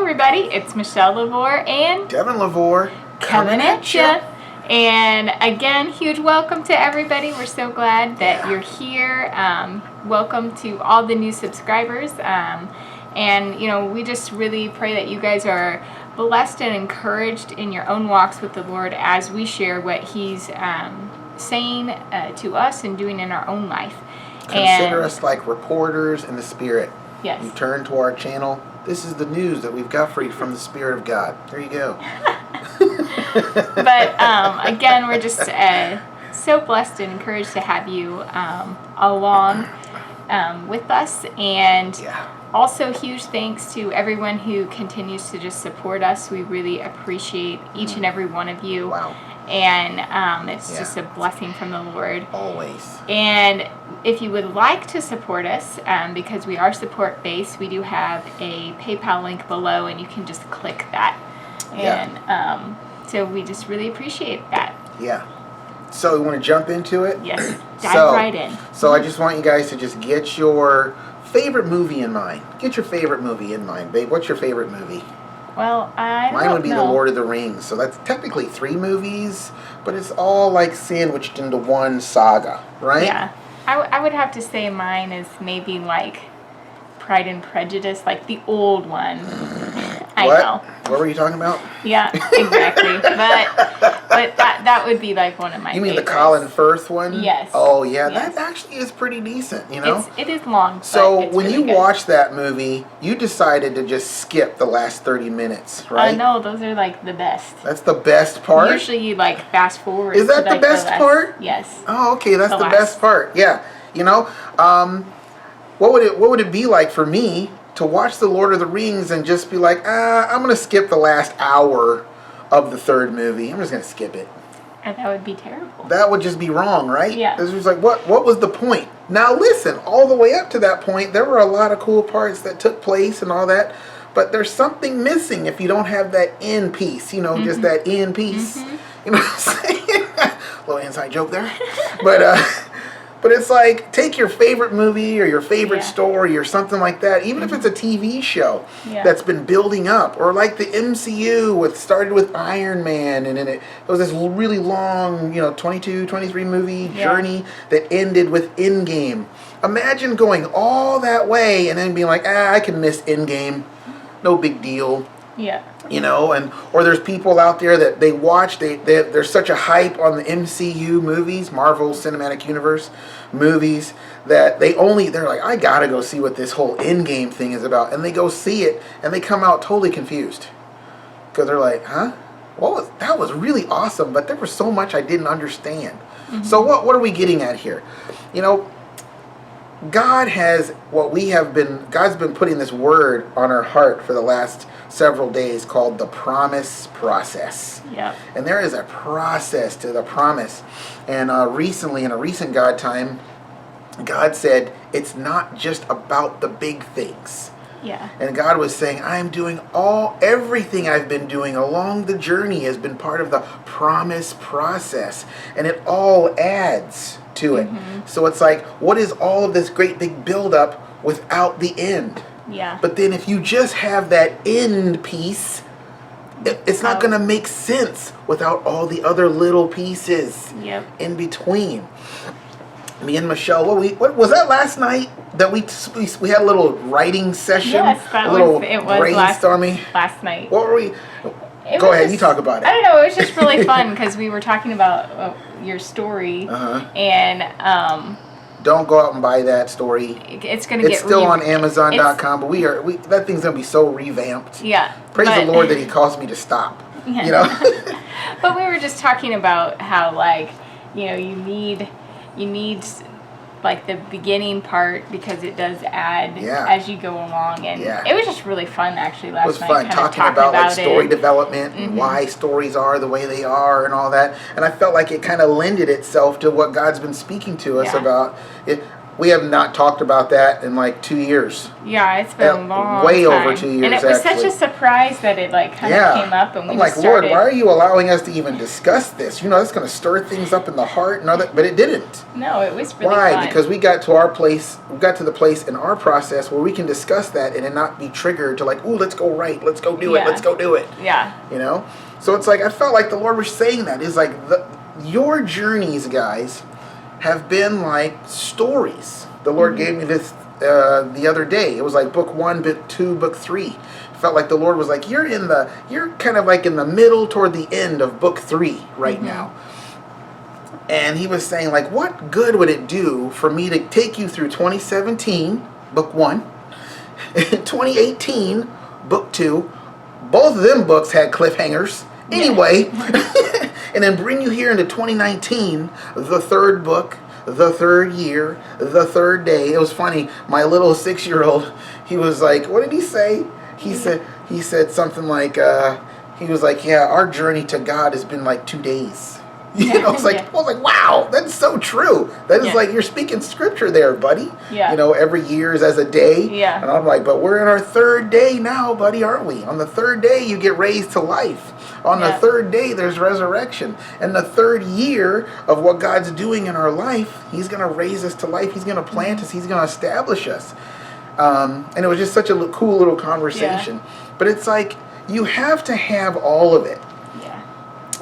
everybody, it's Michelle LaVore and Devin LaVore coming at ya. And again, huge welcome to everybody. We're so glad that you're here. Welcome to all the new subscribers. And you know, we just really pray that you guys are blessed and encouraged in your own walks with the Lord as we share what He's saying to us and doing in our own life. Consider us like reporters in the Spirit. Yes. You turn to our channel. This is the news that we've got for you from the Spirit of God. There you go. But again, we're just so blessed and encouraged to have you along with us. And also huge thanks to everyone who continues to just support us. We really appreciate each and every one of you. Wow. And it's just a blessing from the Lord. Always. And if you would like to support us, because we are support-based, we do have a PayPal link below, and you can just click that. And so we just really appreciate that. Yeah. So we want to jump into it? Yes. Dive right in. So I just want you guys to just get your favorite movie in mind. Get your favorite movie in mind, babe. What's your favorite movie? Well, Mine would be The Lord of the Rings. So that's technically 3 movies, but it's all like sandwiched into one saga, right? Yeah. I would have to say mine is maybe like Pride and Prejudice, like the old one. I know. What were you talking about? Yeah, exactly. but that would be like one of my favorites. You mean the Colin Firth one? Yes. Oh, yeah. Yes. That actually is pretty decent, you know? It is long, So but it's when really you good. watched that movie, you decided to just skip the last 30 minutes, right? No, those are like the best. That's the best part? Usually you like fast forward. Is that to, the like, best part? Yes. Oh, okay. That's the last. best part. Yeah. You know, what would it be like for me to watch The Lord of the Rings and just be like, I'm going to skip the last hour of the 3rd movie. I'm just going to skip it. And that would be terrible. That would just be wrong, right? Yeah. It's just like, what was the point? Now listen, all the way up to that point, there were a lot of cool parts that took place and all that, but there's something missing if you don't have that end piece, you know, just that end piece. You know what I'm saying? Little inside joke there. But it's like, take your favorite movie or your favorite story or something like that, even if it's a TV show that's been building up, or like the MCU started with Iron Man, and then it was this really long, 22, 23 movie journey that ended with Endgame. Imagine going all that way and then being like, I can miss Endgame. No big deal. Yeah. You know, or there's people out there that they watch, there's such a hype on the MCU movies, Marvel Cinematic Universe movies, that they're like, I gotta go see what this whole Endgame thing is about, and they go see it, and they come out totally confused, because they're like, that was really awesome, but there was so much I didn't understand. So what are we getting at here? You know, God's been putting this word on our heart for the last several days called the promise process. Yeah. And there is a process to the promise. And recently, in a recent God time, God said it's not just about the big things. Yeah. And God was saying, I'm doing everything I've been doing along the journey has been part of the promise process. And it all adds to it. So it's like, what is all of this great big buildup without the end? Yeah. But then if you just have that end piece, it's not going to make sense without all the other little pieces in between. Me and Michelle, what was that last night that we had a little writing session? Yes, it was brainstorming last night. What were we? Go ahead, you talk about it. I don't know. It was just really fun because we were talking about your story, and don't go out and buy that story. It's going to get. It's still on Amazon.com, but that thing's going to be so rerevamped. Yeah. Praise the Lord that He caused me to stop. Yeah. You know. But we were just talking about how, like, you need like the beginning part, because it does add as you go along, and it was just really fun actually last night. It was fun talking about like story development and why stories are the way they are and all that, and I felt like it kind of lended itself to what God's been speaking to us about it. We have not talked about that in like 2 years. Yeah, it's been a long way time. over 2 years. And it was actually. such a surprise that it like kind of came up, and we I'm like, started. Lord, why are you allowing us to even discuss this? You know, that's going to stir things up in the heart and all that, but it didn't. No, it was really Why? fun. Because we got to our place. We got to the place in our process where we can discuss that and it not be triggered to like, ooh, let's go right, let's go do it, let's go do it. Yeah. You know. So it's like I felt like the Lord was saying that is like your journeys, guys, have been like stories. The Lord gave me this the other day. It was like book 1, book 2, book 3. Felt like the Lord was like, you're kind of like in the middle toward the end of book 3 right now. And he was saying like, what good would it do for me to take you through 2017, book 1, 2018, book 2. Both of them books had cliffhangers. Anyway, and then bring you here into 2019, the third book, the third year, the third day. It was funny. My little 6-year-old, he was like, what did he say? He said something like, he was like, yeah, our journey to God has been like 2 days. You know, it's like, I was like, wow, that's so true. That is like, you're speaking scripture there, buddy. Yeah. You know, every year is as a day. Yeah. And I'm like, but we're in our third day now, buddy, aren't we? On the third day, you get raised to life. On the third day, there's resurrection. And the third year of what God's doing in our life, he's going to raise us to life. He's going to plant us. He's going to establish us. And it was just such a cool little conversation. But it's like, you have to have all of it.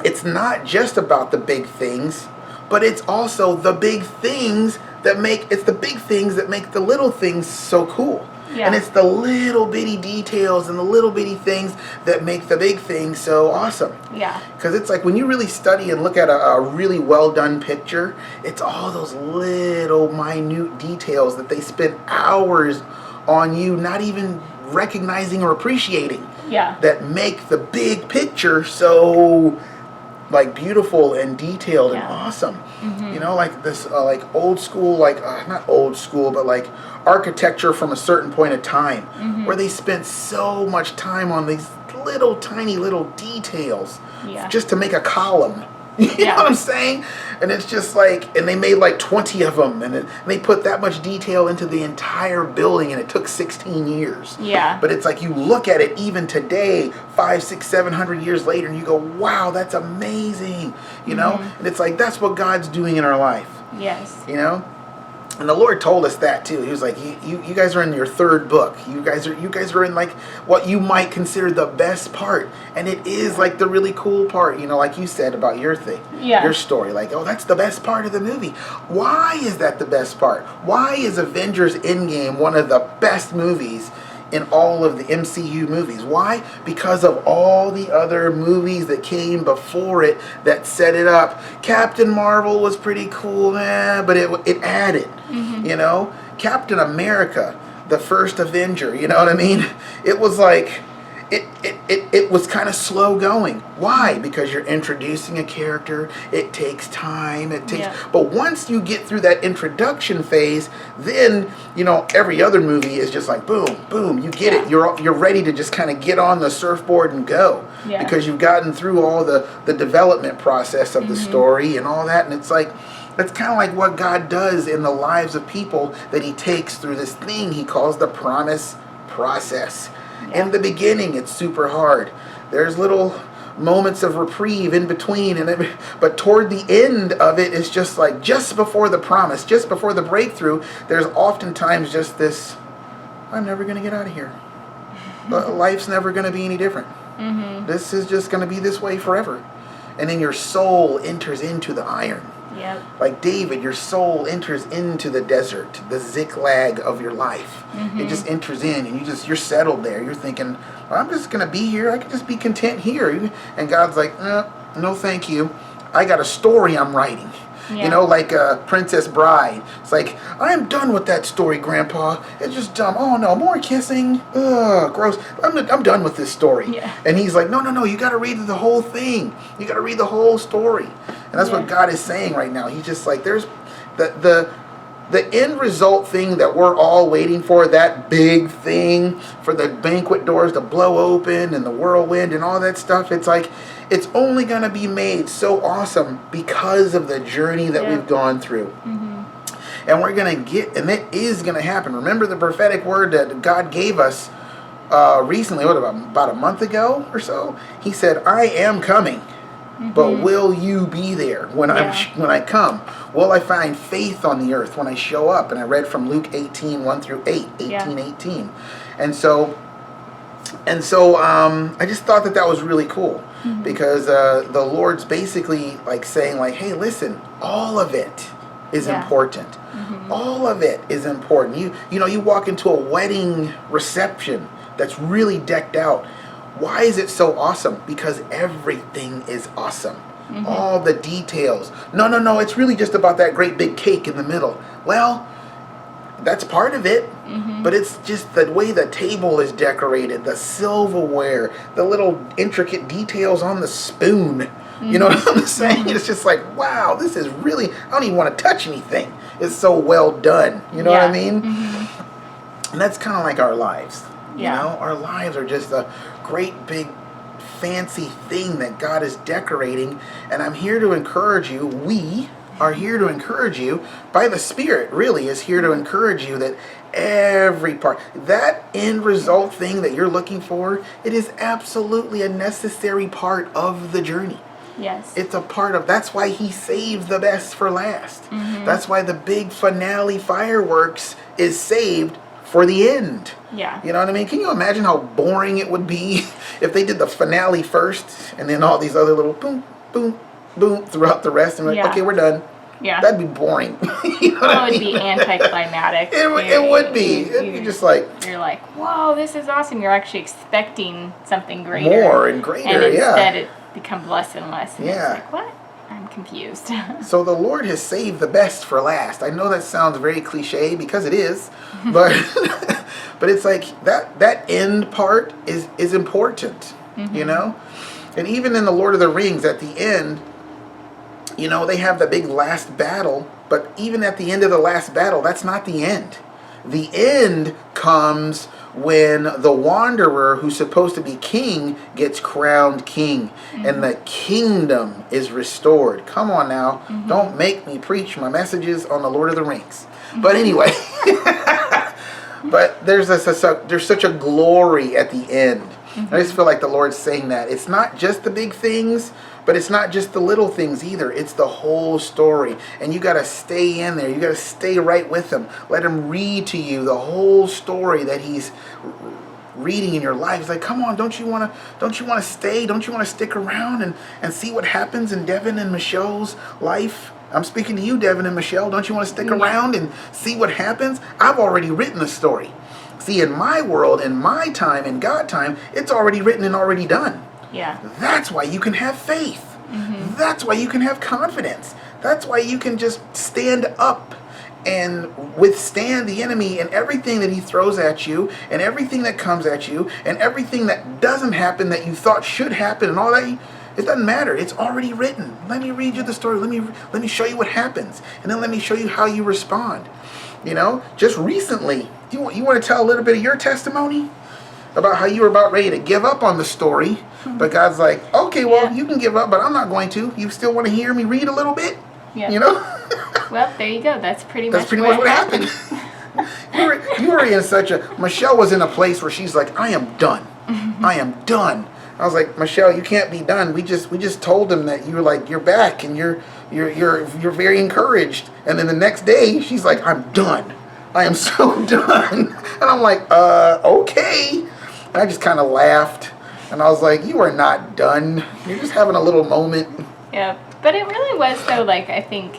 It's not just about the big things, but it's also the big things that make the little things so cool. Yeah. And it's the little bitty details and the little bitty things that make the big things so awesome. Yeah. Because it's like when you really study and look at a really well done picture, it's all those little minute details that they spend hours on you not even recognizing or appreciating. Yeah. That make the big picture so like beautiful and detailed and awesome. You know, like this like old school, like not old school, but like architecture from a certain point of time where they spent so much time on these little tiny little details just to make a column. You know what I'm saying? And it's just like, and they made like 20 of them, and they put that much detail into the entire building, and it took 16 years. Yeah. But it's like you look at it even today, 500, 600, 700 years later, and you go, wow, that's amazing. You know? And it's like, that's what God's doing in our life. Yes. You know? And the Lord told us that too. He was like, you guys are in your third book. You guys are in like what you might consider the best part. And it is like the really cool part, you know, like you said about your thing. Yeah. Your story. Like, oh, that's the best part of the movie. Why is that the best part? Why is Avengers Endgame one of the best movies in all of the MCU movies? Why? Because of all the other movies that came before it that set it up. Captain Marvel was pretty cool, but it added, you know? Captain America, the first Avenger, you know what I mean? It was like, it was kind of slow going. Why? Because you're introducing a character. It takes time. But once you get through that introduction phase, then, you know, every other movie is just like boom, boom. You get it. You're ready to just kind of get on the surfboard and go because you've gotten through all the development process of the story and all that. And it's like, that's kind of like what God does in the lives of people that he takes through this thing he calls the promise process. In the beginning, it's super hard. There's little moments of reprieve in between, but toward the end of it, it's just like just before the promise, just before the breakthrough, there's oftentimes just this, I'm never going to get out of here. Life's never going to be any different. This is just going to be this way forever. And then your soul enters into the iron. Yep. Like David, your soul enters into the desert, the Ziklag of your life. It just enters in, and you're settled there. You're thinking, well, I'm just going to be here. I can just be content here. And God's like, no, thank you. I got a story I'm writing. Yeah. You know, like Princess Bride. It's like, I'm done with that story, Grandpa. It's just dumb. Oh, no, more kissing. Ugh, gross. I'm done with this story. Yeah. And he's like, no, you got to read the whole thing. You got to read the whole story. And that's what God is saying right now. He's just like, there's the end result thing that we're all waiting for, that big thing for the banquet doors to blow open and the whirlwind and all that stuff. It's like, it's only going to be made so awesome because of the journey that we've gone through. And we're going to get, and it is going to happen. Remember the prophetic word that God gave us recently, about a month ago or so? He said, I am coming. But will you be there when when I come? Will I find faith on the earth when I show up? And I read from Luke 18, 1 through 8, 18. And so I just thought that was really cool because the Lord's basically like saying like, hey, listen, all of it is important. All of it is important. You know, you walk into a wedding reception that's really decked out. Why is it so awesome? Because everything is awesome. All the details. No, it's really just about that great big cake in the middle. Well, that's part of it, but it's just the way the table is decorated, the silverware, the little intricate details on the spoon. You know what I'm saying? It's just like, wow, this is really, I don't even want to touch anything. It's so well done. You know what I mean? And that's kind of like our lives. You know, our lives are just a great big fancy thing that God is decorating. And I'm here to encourage you. We are here to encourage you by the Spirit, really is here to encourage you that every part, that end result thing that you're looking for, it is absolutely a necessary part of the journey. Yes. It's a part of, that's why he saved the best for last. That's why the big finale fireworks is saved for the end. Yeah. You know what I mean? Can you imagine how boring it would be if they did the finale first and then all these other little boom, boom, boom throughout the rest and like, okay, we're done. Yeah. That'd be boring. You know what I mean? It would be anticlimactic. It would be. It'd be just like... You're like, whoa, this is awesome. You're actually expecting something greater. More and greater, and instead it becomes less and less. And it's like, what? I'm confused. So the Lord has saved the best for last. I know that sounds very cliche because it is, but but it's like that end part is important, you know? And even in the Lord of the Rings at the end, you know, they have the big last battle, but even at the end of the last battle, that's not the end. The end comes when the wanderer who's supposed to be king gets crowned king and the kingdom is restored. Come on now. Don't make me preach my messages on the Lord of the Rings. But anyway, but there's such a glory at the end. I just feel like the Lord's saying that. It's not just the big things, but it's not just the little things either. It's the whole story. And you got to stay in there. You got to stay right with him. Let him read to you the whole story that he's reading in your life. It's like, come on, don't you want to stay? Don't you want to stick around and see what happens in Devin and Michelle's life? I'm speaking to you, Devin and Michelle. Don't you want to stick around and see what happens? I've already written the story. See, in my world, in my time, in God time, it's already written and already done. Yeah. That's why you can have faith. That's why you can have confidence. That's why you can just stand up and withstand the enemy and everything that he throws at you and everything that comes at you and everything that doesn't happen that you thought should happen and all that. It doesn't matter. It's already written. Let me read you the story. Let me show you what happens. And then let me show you how you respond. You know, just recently, you want to tell a little bit of your testimony about how you were about ready to give up on the story, but God's like, okay, well, you can give up, but I'm not going to. You still want to hear me read a little bit? Yeah. You know? Well, there you go. That's pretty much what happened. you were in such a... Michelle was in a place where she's like, I am done. I am done. I was like, Michelle, you can't be done. We just told him that you're back and you're very encouraged. And then the next day, she's like, I'm done. I am so done. And I'm like, okay. And I just kind of laughed. And I was like, you are not done. You're just having a little moment. Yeah. But it really was, though, like, I think,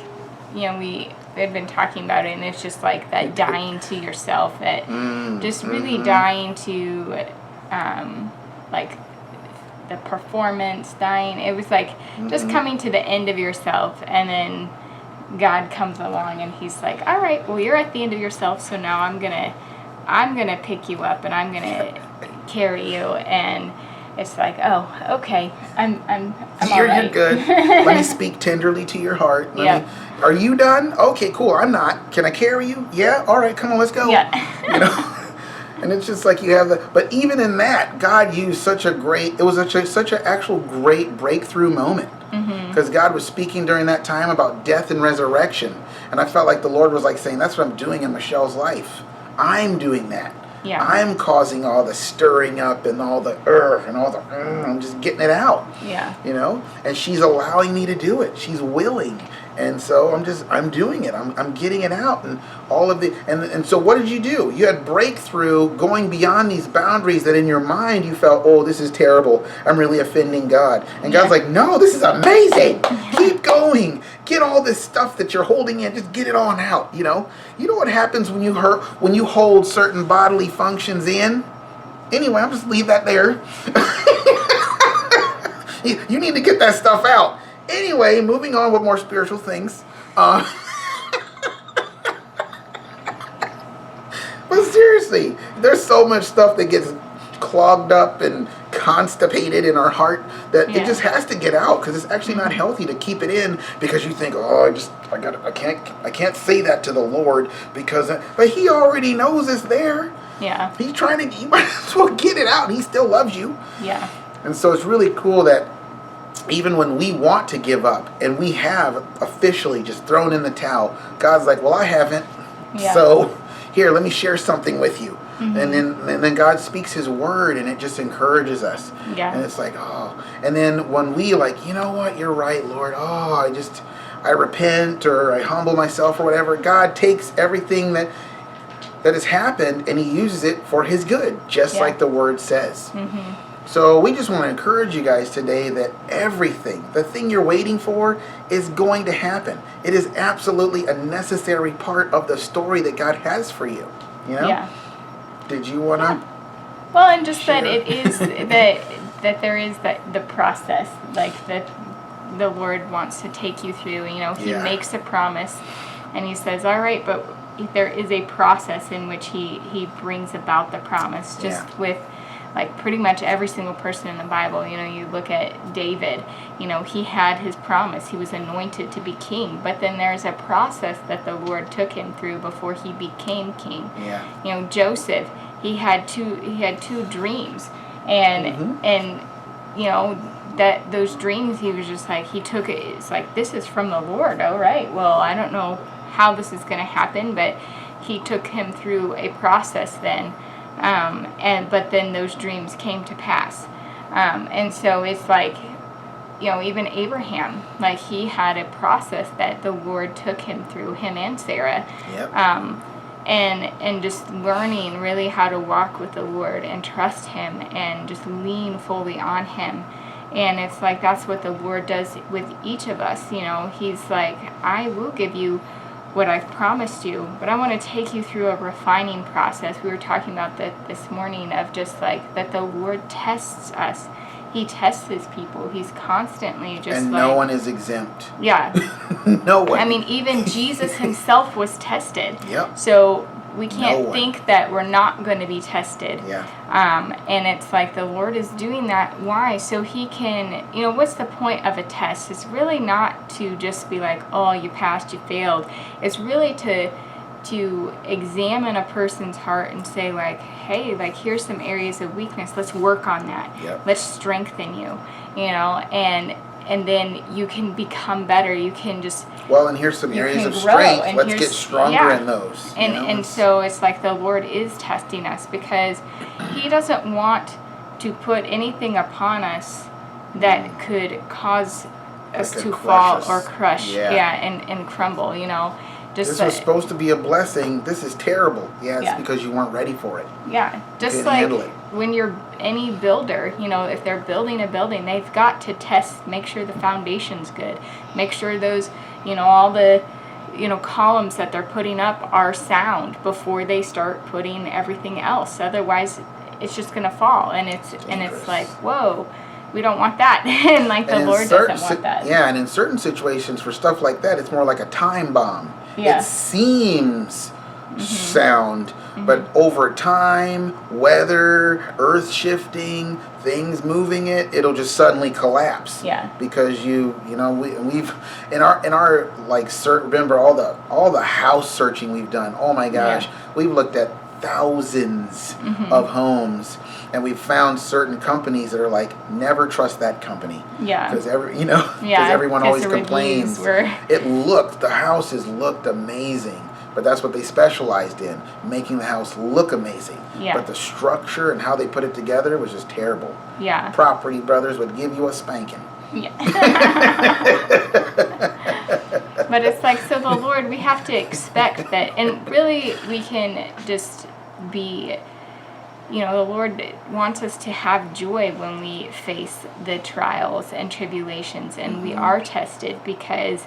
you know, we had been talking about it, and it's just like that dying to yourself, that just really dying to, like, the performance, dying. It was like just coming to the end of yourself, and then God comes along and he's like, all right, well, you're at the end of yourself, so now I'm gonna pick you up and I'm gonna carry you. And it's like, oh, okay, I'm all right. You're good. Let me speak tenderly to your heart. Are you done? Okay, cool. I'm not. Can I carry you? Yeah. All right. Come on. Let's go. Yeah. You know. And it's just like you have but even in that, God used such an actual great breakthrough moment. Because God was speaking during that time about death and resurrection. And I felt like the Lord was like saying, that's what I'm doing in Michelle's life. I'm doing that. Yeah. I'm causing all the stirring up and all the and all the I'm just getting it out. Yeah. You know? And she's allowing me to do it. She's willing. And so I'm doing it. I'm getting it out. And all of the and so what did you do? You had breakthrough going beyond these boundaries that in your mind you felt, oh, this is terrible. I'm really offending God. And God's like, no, this is amazing. Keep going. Get all this stuff that you're holding in, just get it on out, you know? You know what happens when you hold certain bodily functions in? Anyway, I'll just leave that there. You need to get that stuff out. Anyway, moving on with more spiritual things. But seriously, there's so much stuff that gets clogged up and constipated in our heart that it just has to get out, because it's actually not healthy to keep it in, because you think, oh, I can't say that to the Lord because, but He already knows it's there. Yeah. You might as well get it out. He still loves you. Yeah. And so it's really cool that even when we want to give up and we have officially just thrown in the towel, God's like, well, I haven't. Yeah. So here, let me share something with you. And then God speaks His word, and it just encourages us. Yeah. And it's like, oh. And then when we like, you know what, you're right, Lord. Oh, I repent, or I humble myself, or whatever. God takes everything that has happened and He uses it for His good, just like the word says. So we just want to encourage you guys today that everything, the thing you're waiting for, is going to happen. It is absolutely a necessary part of the story that God has for you. You know? Yeah. Did you want to? Well, and just share? That it is that there is the process, like that the Lord wants to take you through. You know, He makes a promise, and He says, "All right," but there is a process in which He brings about the promise. Just with like pretty much every single person in the Bible. You know, you look at David, you know, he had his promise. He was anointed to be king. But then there's a process that the Lord took him through before he became king. Yeah. You know, Joseph, he had two dreams. And you know, that those dreams, he was just like, he took it, it's like, this is from the Lord. All right, well, I don't know how this is going to happen, but He took him through a process then. But then those dreams came to pass. And so it's like, you know, even Abraham, like he had a process that the Lord took him through, him and Sarah. Yep. And just learning really how to walk with the Lord and trust Him and just lean fully on Him. And it's like, that's what the Lord does with each of us. You know, He's like, I will give you what I've promised you, but I want to take you through a refining process. We were talking about that this morning, of just like that the Lord tests us. He tests His people. He's constantly just and like... no one is exempt. Yeah. No one. I mean, even Jesus Himself was tested. Yep. So we can't think that we're not going to be tested. Yeah. And it's like the Lord is doing that. Why? So He can, you know, what's the point of a test? It's really not to just be like, oh, you passed, you failed. It's really to examine a person's heart and say like, hey, like here's some areas of weakness. Let's work on that. Yep. Let's strengthen you, you know, and then you can become better. You can just... Well, and here's some areas of strength. Let's get stronger in those. And so it's like the Lord is testing us, because He doesn't want to put anything upon us that could cause us to fall or crush. And crumble, you know. This was supposed to be a blessing. This is terrible. It's because you weren't ready for it. Yeah, just like when you're any builder, you know, if they're building a building, they've got to test, make sure the foundation's good, make sure those, you know, all the, you know, columns that they're putting up are sound before they start putting everything else. Otherwise, it's just going to fall, and it's like, whoa. We don't want that. And like the Lord doesn't want that. Yeah, and in certain situations for stuff like that, it's more like a time bomb. Yeah. It seems sound, but over time, weather, earth shifting, things moving it'll just suddenly collapse. Yeah. Because you know, we've in our like remember all the house searching we've done. Oh my gosh, we've looked at thousands of homes. And we've found certain companies that are like, never trust that company. Yeah. Because everyone always complains. The houses looked amazing. But that's what they specialized in, making the house look amazing. Yeah. But the structure and how they put it together was just terrible. Yeah. Property Brothers would give you a spanking. Yeah. But it's like, so the Lord, we have to expect that, and really we can just be, the Lord wants us to have joy when we face the trials and tribulations and we are tested, because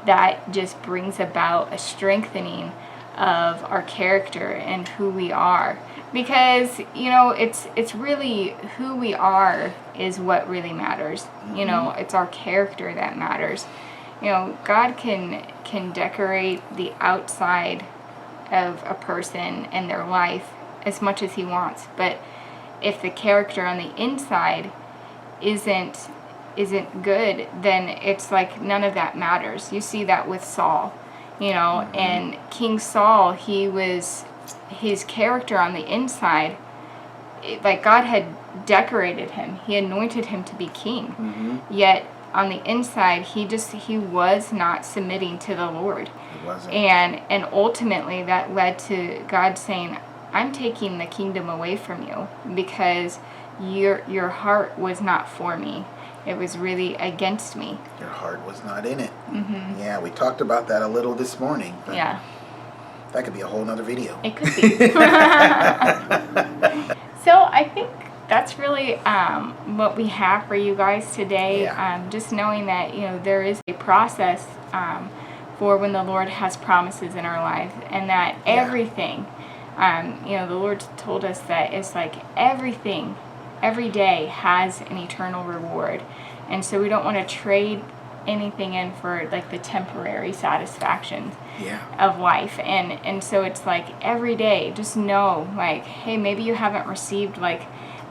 that just brings about a strengthening of our character and who we are. Because, it's really who we are is what really matters. It's our character that matters. God can decorate the outside of a person and their life as much as he wants. But if the character on the inside isn't good, then it's like none of that matters. You see that with Saul, and King Saul, his character on the inside, like God had decorated him. He anointed him to be king. Yet on the inside, he was not submitting to the Lord. He wasn't. And ultimately that led to God saying, I'm taking the kingdom away from you because your heart was not for me. It was really against me. Your heart was not in it. Yeah, we talked about that a little this morning. Yeah. That could be a whole nother video. It could be. So I think that's really what we have for you guys today. Yeah. Just knowing that, there is a process for when the Lord has promises in our life, and that everything, the Lord told us that it's like everything, every day has an eternal reward. And so we don't want to trade anything in for like the temporary satisfaction of life. And so it's like every day, just know, like, hey, maybe you haven't received like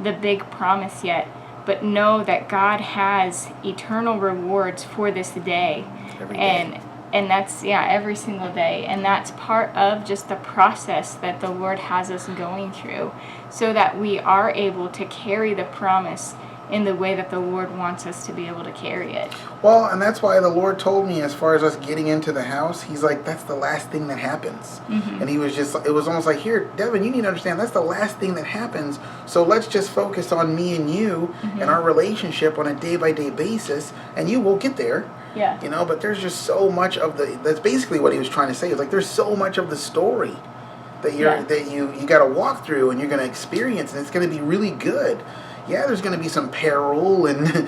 the big promise yet, but know that God has eternal rewards for this day. Every day. And that's, every single day. And that's part of just the process that the Lord has us going through, so that we are able to carry the promise in the way that the Lord wants us to be able to carry it. Well, and that's why the Lord told me, as far as us getting into the house, he's like, that's the last thing that happens. And he was just, it was almost like, here, Devin, you need to understand, that's the last thing that happens. So let's just focus on me and you and our relationship on a day-by-day basis, and you will get there. Yeah. But there's just so much of that's basically what he was trying to say. It's like, there's so much of the story that you got to walk through and you're going to experience, and it's going to be really good. Yeah, there's going to be some peril and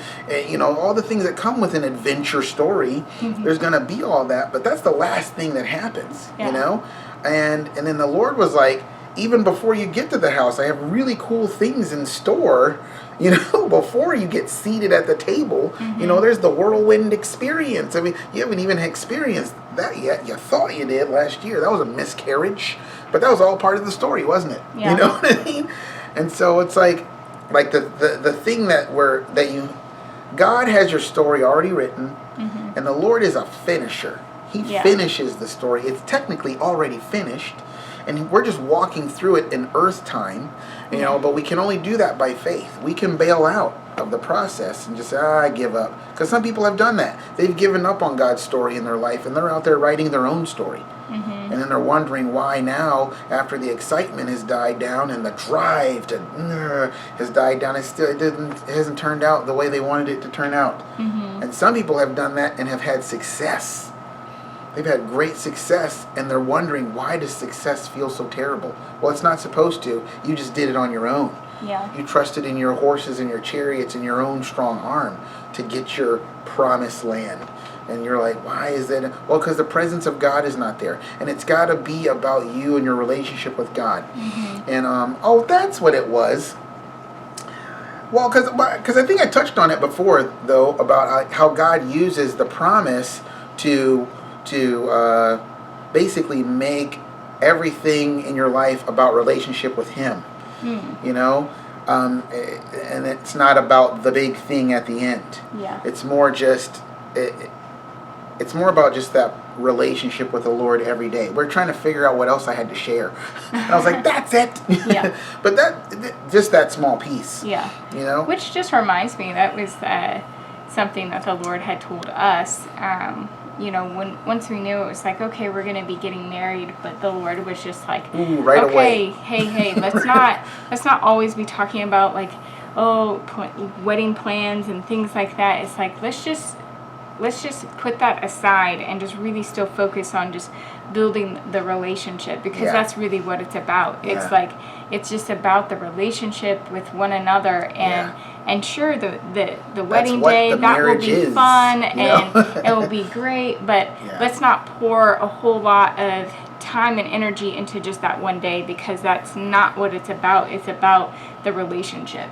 all the things that come with an adventure story. There's going to be all that, but that's the last thing that happens, And then the Lord was like, even before you get to the house, I have really cool things in store, before you get seated at the table. There's the whirlwind experience. I mean, you haven't even experienced that yet. You thought you did last year. That was a miscarriage, but that was all part of the story, wasn't it? Yeah. You know what I mean? And so it's like the thing God has your story already written, and the Lord is a finisher. He finishes the story. It's technically already finished, and we're just walking through it in earth time, but we can only do that by faith. We can bail out of the process and just say, I give up. Because some people have done that. They've given up on God's story in their life, and they're out there writing their own story. And then they're wondering why now, after the excitement has died down and the drive to has died down, it hasn't turned out the way they wanted it to turn out. And some people have done that and have had success. They've had great success, and they're wondering, why does success feel so terrible? Well, it's not supposed to. You just did it on your own. Yeah. You trusted in your horses and your chariots and your own strong arm to get your promised land. And you're like, why is that? Well, because the presence of God is not there. And it's got to be about you and your relationship with God. And, that's what it was. Well, because I think I touched on it before, though, about how God uses the promise to basically make everything in your life about relationship with Him. And it's not about the big thing at the end. Yeah. It's more just... it's more about just that relationship with the Lord every day. We're trying to figure out what else I had to share. And I was like, that's it. Yeah. But just that small piece. Yeah. You know? Which just reminds me, that was something that the Lord had told us. You know, once we knew, it was like, okay, we're going to be getting married, but the Lord was just like, ooh, right away. hey, let's not always be talking about like, wedding plans and things like that. It's like, let's just put that aside and just really still focus on just building the relationship, because that's really what it's about. Yeah. It's like, it's just about the relationship with one another, and sure, the wedding day, that will be fun, and it will be great, but let's not pour a whole lot of time and energy into just that one day, because that's not what it's about. It's about the relationship.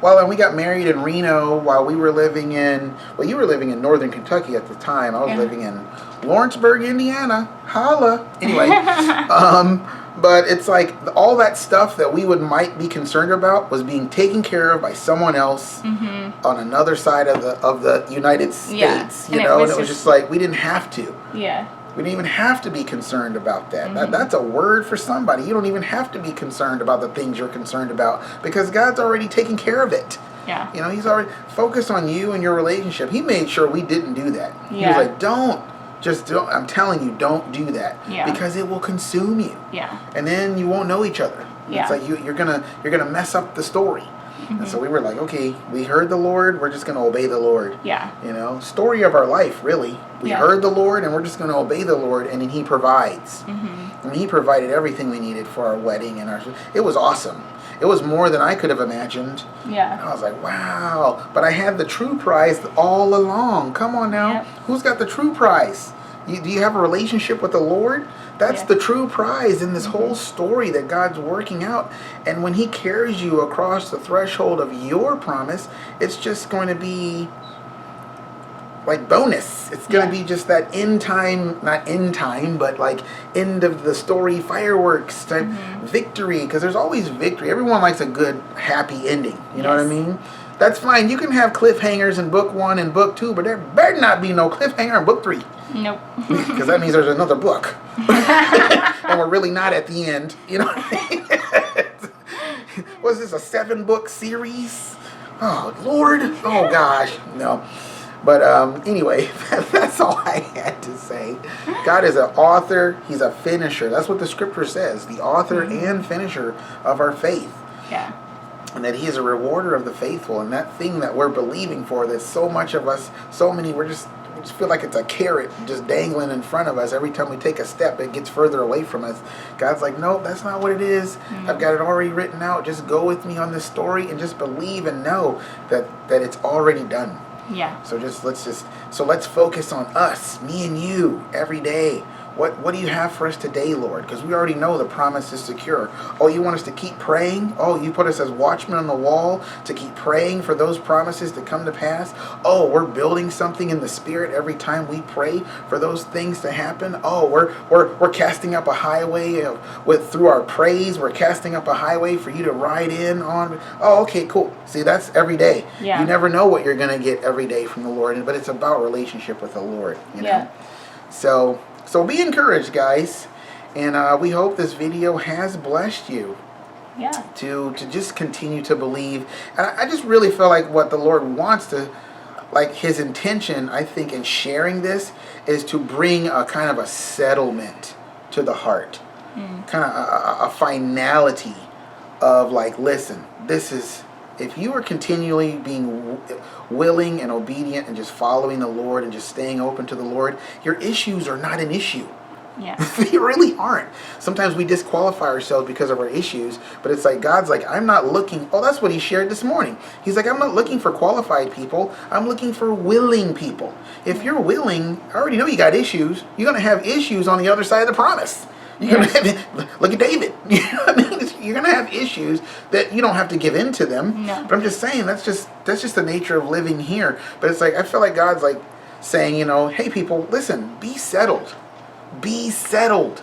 Well, and we got married in Reno while we were living in, you were living in northern Kentucky at the time. I was living in Lawrenceburg, Indiana. Holla. Anyway, but it's like all that stuff that we might be concerned about was being taken care of by someone else on another side of the United States. You know, and it was just like we didn't have to. Yeah. We didn't even have to be concerned about that. That's a word for somebody. You don't even have to be concerned about the things you're concerned about, because God's already taken care of it. Yeah. You know, He's already focused on you and your relationship. He made sure we didn't do that. Yeah. He was like, don't. I'm telling you, don't do that. Yeah. Because it will consume you. Yeah. And then you won't know each other. Yeah. It's like you're gonna mess up the story. And so we were like, okay, we heard the Lord, we're just going to obey the Lord. Yeah. You know, story of our life, really. We heard the Lord, and we're just going to obey the Lord, and then He provides. And He provided everything we needed for our wedding, and it was awesome. It was more than I could have imagined. Yeah. And I was like, wow. But I had the true prize all along. Come on now. Yep. Who's got the true prize? Do you have a relationship with the Lord? That's the true prize in this whole story that God's working out. And when He carries you across the threshold of your promise, it's just going to be like bonus. It's going to be just that end time, not end time, but like end of the story fireworks type victory. Because there's always victory. Everyone likes a good, happy ending. You know what I mean? That's fine. You can have cliffhangers in book 1 and book 2, but there better not be no cliffhanger in book 3. Nope. Because that means there's another book. And we're really not at the end. You know what I mean? Was this a 7-book series? Oh, Lord. Oh, gosh. No. But anyway, that's all I had to say. God is an author. He's a finisher. That's what the scripture says. The author and finisher of our faith. Yeah. And that He is a rewarder of the faithful. And that thing that we're believing for, that so much of us, so many, we just feel like it's a carrot just dangling in front of us. Every time we take a step, it gets further away from us. God's like, nope, that's not what it is. I've got it already written out. Just go with me on this story and just believe and know that it's already done. Yeah. So let's focus on us, me and you, every day. What do you have for us today, Lord? Because we already know the promise is secure. Oh, you want us to keep praying? Oh, you put us as watchmen on the wall to keep praying for those promises to come to pass? Oh, we're building something in the Spirit every time we pray for those things to happen? Oh, we're casting up a highway through our praise. We're casting up a highway for you to ride in on. Oh, okay, cool. See, that's every day. Yeah. You never know what you're going to get every day from the Lord, but it's about relationship with the Lord, you know? Yeah. So be encouraged, guys, and we hope this video has blessed you. Yeah. To just continue to believe, and I just really feel like what the Lord wants to, like His intention, I think, in sharing this is to bring a kind of a settlement to the heart, kind of a finality of like, listen, this is. If you are continually being willing and obedient and just following the Lord and just staying open to the Lord, your issues are not an issue. Yeah. They really aren't. Sometimes we disqualify ourselves because of our issues, but it's like God's like, I'm not looking. Oh, that's what He shared this morning. He's like, I'm not looking for qualified people. I'm looking for willing people. If you're willing, I already know you got issues. You're going to have issues on the other side of the promise. You're gonna have, look at David. You know what I mean? You're gonna have issues that you don't have to give in to them. No. But I'm just saying that's just the nature of living here. But it's like I feel like God's like saying, you know, hey people, listen, be settled. Be settled.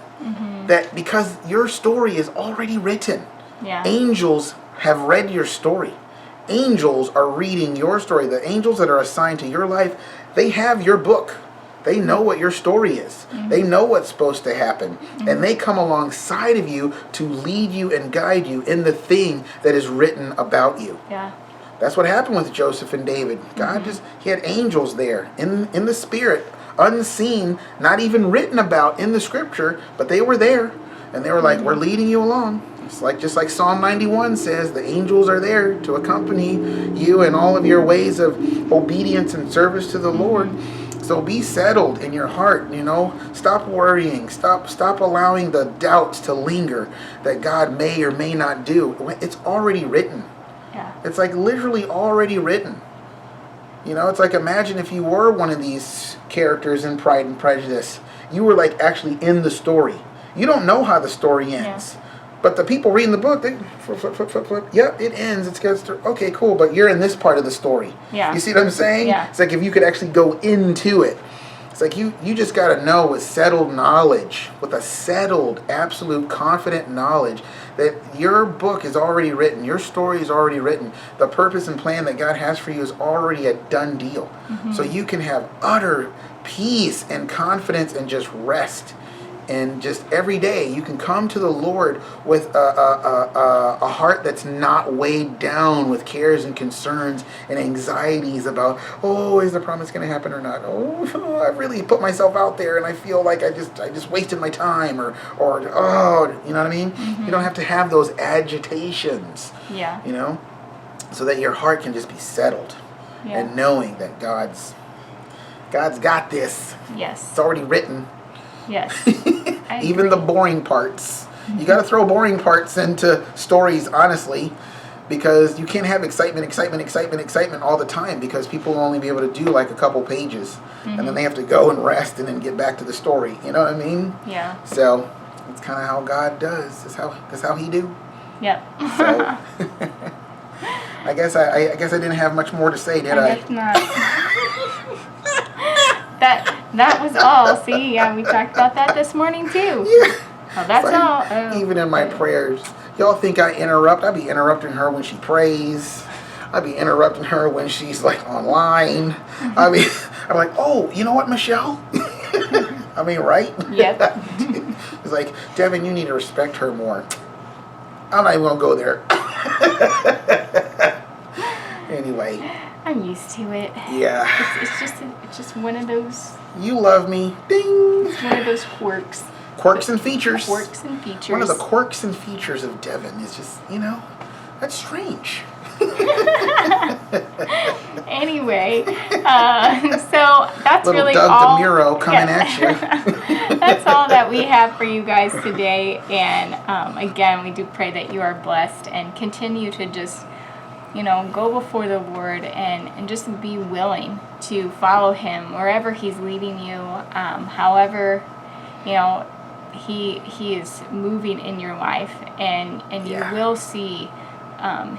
That because your story is already written. Yeah. Angels have read your story. Angels are reading your story. The angels that are assigned to your life, they have your book. They know what your story is. They know what's supposed to happen. And they come alongside of you to lead you and guide you in the thing that is written about you. Yeah. That's what happened with Joseph and David. God he had angels there in the spirit, unseen, not even written about in the scripture, but they were there. And they were like, we're leading you along. It's like, just like Psalm 91 says, the angels are there to accompany you in all of your ways of obedience and service to the Lord. So be settled in your heart, Stop worrying. Stop allowing the doubts to linger that God may or may not do. It's already written. Yeah. It's like literally already written. It's like, imagine if you were one of these characters in Pride and Prejudice. You were like actually in the story. You don't know how the story ends. Yeah. But the people reading the book, they flip. Yep, it ends. It's good. Okay, cool. But you're in this part of the story. Yeah. You see what I'm saying? Yeah. It's like if you could actually go into it. It's like you just got to know with settled knowledge, with a settled, absolute, confident knowledge that your book is already written. Your story is already written. The purpose and plan that God has for you is already a done deal. So you can have utter peace and confidence and just rest. And just every day you can come to the Lord with a heart that's not weighed down with cares and concerns and anxieties about, is the promise going to happen or not? I really put myself out there and I feel like I just wasted my time or you know what I mean? You don't have to have those agitations. Yeah. So that your heart can just be settled and knowing that God's got this. Yes. It's already written. Yes. Even the boring parts. You got to throw boring parts into stories, honestly, because you can't have excitement all the time, because people will only be able to do like a couple pages, and then they have to go and rest and then get back to the story. You know what I mean? Yeah. So it's kind of how God does. That's how He do. Yep. So I guess I didn't have much more to say, did I? I guess not. That was all. See, yeah, we talked about that this morning too. Yeah. Well, that's like, all. Oh. Even in my prayers, y'all think I interrupt? I be interrupting her when she prays. I be interrupting her when she's like online. I'm like, you know what, Michelle? I mean, right? Yep. It's like, Devin, you need to respect her more. I'm not even gonna go there. Anyway. I'm used to it. Yeah. It's just one of those. You love me. Ding. It's one of those quirks. Quirks and features. Quirks and features. One of the quirks and features of Devin is just, that's strange. Anyway, so that's Little really Doug all. DeMuro coming at you. That's all that we have for you guys today. And again, we do pray that you are blessed and continue to just, go before the Lord and just be willing to follow Him wherever He's leading you. However, He is moving in your life, and you will see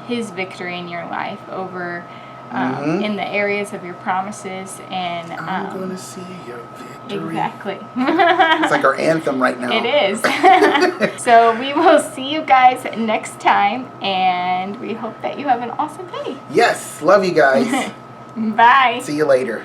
His victory in your life over in the areas of your promises. And I'm going to see your victory. Exactly. It's like our anthem right now. It is. So we will see you guys next time, and we hope that you have an awesome day. Yes. Love you guys. Bye. See you later.